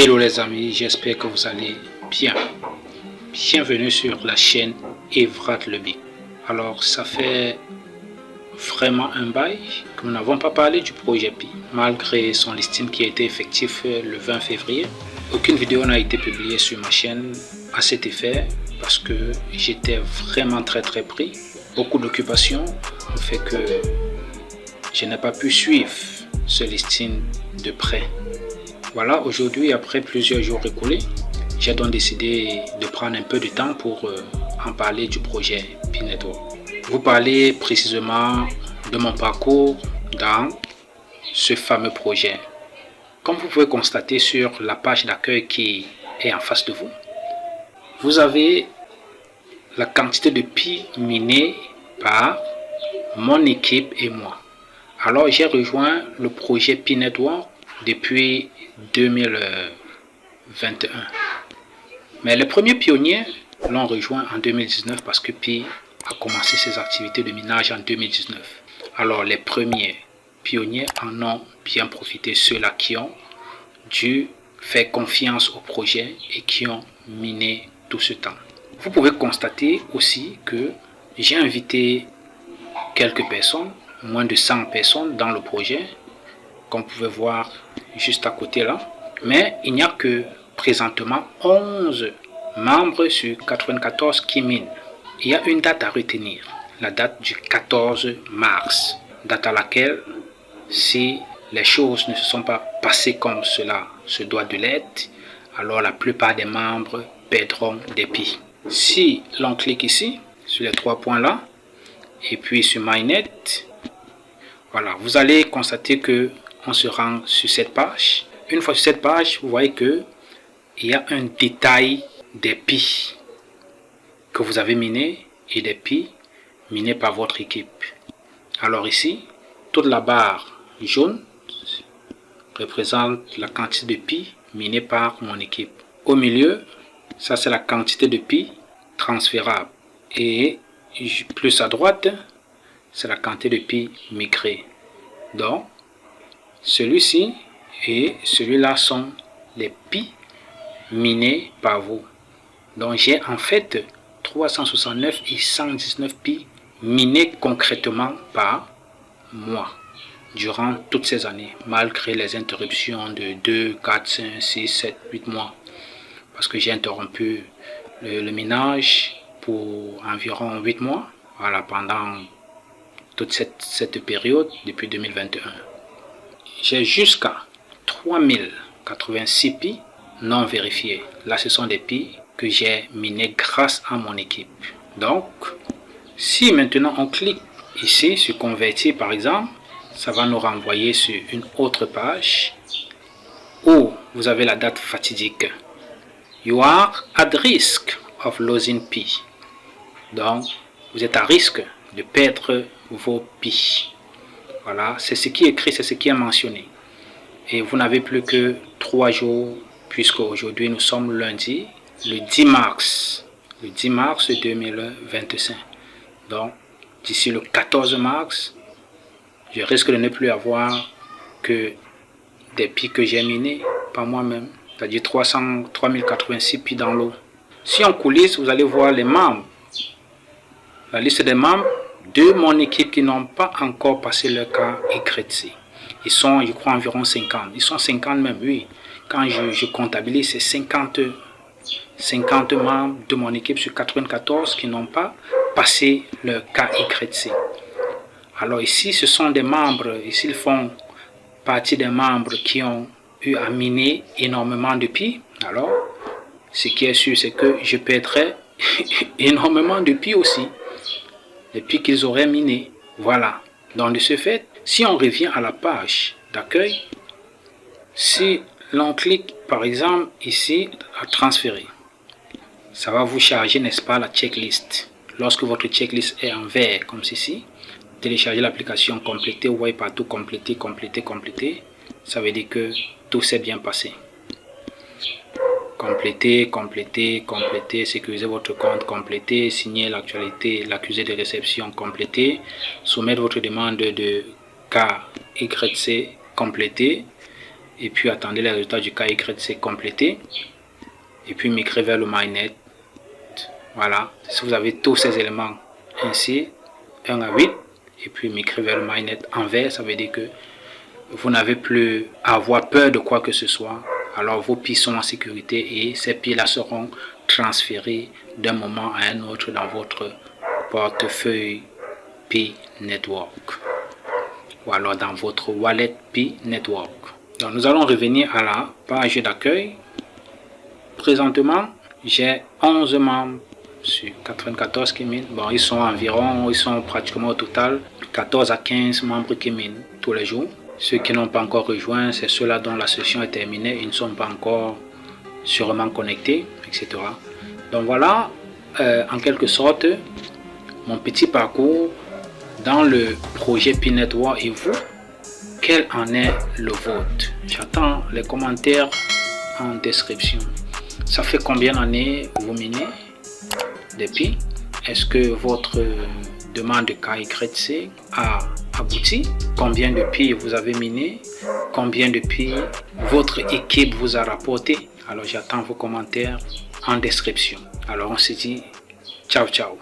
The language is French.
Hello les amis, j'espère que vous allez bien. Bienvenue sur la chaîne Evrat Lebi. Alors ça fait vraiment un bail que nous n'avons pas parlé du projet Pi. Malgré son listing qui a été effectif le 20 février, aucune vidéo n'a été publiée sur ma chaîne à cet effet parce que j'étais vraiment très pris. Beaucoup d'occupations ont fait que je n'ai pas pu suivre ce listing de près. Voilà, aujourd'hui, après plusieurs jours écoulés, j'ai donc décidé de prendre un peu de temps pour en parler du projet Pi Network. Vous parler précisément de mon parcours dans ce fameux projet. Comme vous pouvez constater sur la page d'accueil qui est en face de vous, vous avez la quantité de Pi minés par mon équipe et moi. Alors, j'ai rejoint le projet Pi Network depuis 2021. Mais les premiers pionniers l'ont rejoint en 2019 parce que Pi a commencé ses activités de minage en 2019. Alors les premiers pionniers en ont bien profité, ceux-là qui ont dû faire confiance au projet et qui ont miné tout ce temps. Vous pouvez constater aussi que j'ai invité quelques personnes, moins de 100 personnes dans le projet, comme vous pouvez voir juste à côté là, mais il n'y a que présentement 11 membres sur 94 qui minent. Il y a une date à retenir, la date du 14 mars, date à laquelle, si les choses ne se sont pas passées comme cela se doit de l'être, alors la plupart des membres perdront des Pi. Si l'on clique ici, sur les trois points là, et puis sur MyNet, voilà, vous allez constater que on se rend sur cette page. Une fois sur cette page, vous voyez que il y a un détail des Pi que vous avez minés et des Pi minés par votre équipe. Alors ici, toute la barre jaune représente la quantité de Pi minés par mon équipe. Au milieu, ça c'est la quantité de Pi transférable. Et plus à droite, c'est la quantité de Pi migré. Donc, celui-ci et celui-là sont les Pi minés par vous. Donc j'ai en fait 369 et 119 Pi minés concrètement par moi durant toutes ces années, malgré les interruptions de 2, 4, 5, 6, 7, 8 mois. Parce que j'ai interrompu le minage pour environ 8 mois, voilà, pendant toute cette période depuis 2021. J'ai jusqu'à 3086 Pi non vérifiés. Là, ce sont des Pi que j'ai minés grâce à mon équipe. Donc, si maintenant on clique ici sur convertir par exemple, ça va nous renvoyer sur une autre page où vous avez la date fatidique. You are at risk of losing Pi. Donc, vous êtes à risque de perdre vos Pi. Voilà, c'est ce qui est écrit, c'est ce qui est mentionné. Et vous n'avez plus que 3 jours, puisque aujourd'hui nous sommes lundi, le 10 mars 2025. Donc, d'ici le 14 mars, je risque de ne plus avoir que des Pi que j'ai minés par moi-même, c'est-à-dire 3086 Pi dans l'eau. Si on coulisse, vous allez voir les membres, la liste des membres de mon équipe qui n'ont pas encore passé leur cas YC. Ils sont, je crois, environ 50. Ils sont 50 même, oui. Quand je comptabilise, c'est 50 membres de mon équipe sur 94 qui n'ont pas passé leur cas YC. Alors ici, ce sont des membres, ici ils font partie des membres qui ont eu à miner énormément de Pi. Alors, ce qui est sûr, c'est que je perdrai énormément de Pi aussi. Les Pi qu'ils auraient minés. Voilà. Donc de ce fait, si on revient à la page d'accueil, si l'on clique par exemple ici à transférer, ça va vous charger, n'est-ce pas, la checklist. Lorsque votre checklist est en vert comme ceci, téléchargez l'application, compléter, vous voyez partout compléter, ça veut dire que tout s'est bien passé. Compléter, sécuriser votre compte, compléter, signer l'actualité, l'accusé de réception, compléter, soumettre votre demande de KYC, compléter, et puis attendez les résultats du KYC complétés et puis migrer vers le mainnet. Voilà, si vous avez tous ces éléments ainsi, 1 à 8, et puis migrer vers le mainnet en vert, ça veut dire que vous n'avez plus à avoir peur de quoi que ce soit. Alors vos PI sont en sécurité et ces PI là seront transférés d'un moment à un autre dans votre portefeuille Pi Network ou alors dans votre wallet Pi Network. Donc nous allons revenir à la page d'accueil. Présentement, j'ai 11 membres sur 94 qui minent. Bon, ils sont pratiquement au total 14 à 15 membres qui minent tous les jours. Ceux qui n'ont pas encore rejoint, c'est ceux-là dont la session est terminée, ils ne sont pas encore sûrement connectés, etc. Donc voilà, en quelque sorte, mon petit parcours dans le projet Pi Network. Et vous, quel en est le vôtre? J'attends les commentaires en description. Ça fait combien d'années vous minez des Pi? Est-ce que votre demande de KYC a abouti? Combien de Pi vous avez miné? Combien de Pi votre équipe vous a rapporté? Alors j'attends vos commentaires en description. Alors on se dit ciao ciao.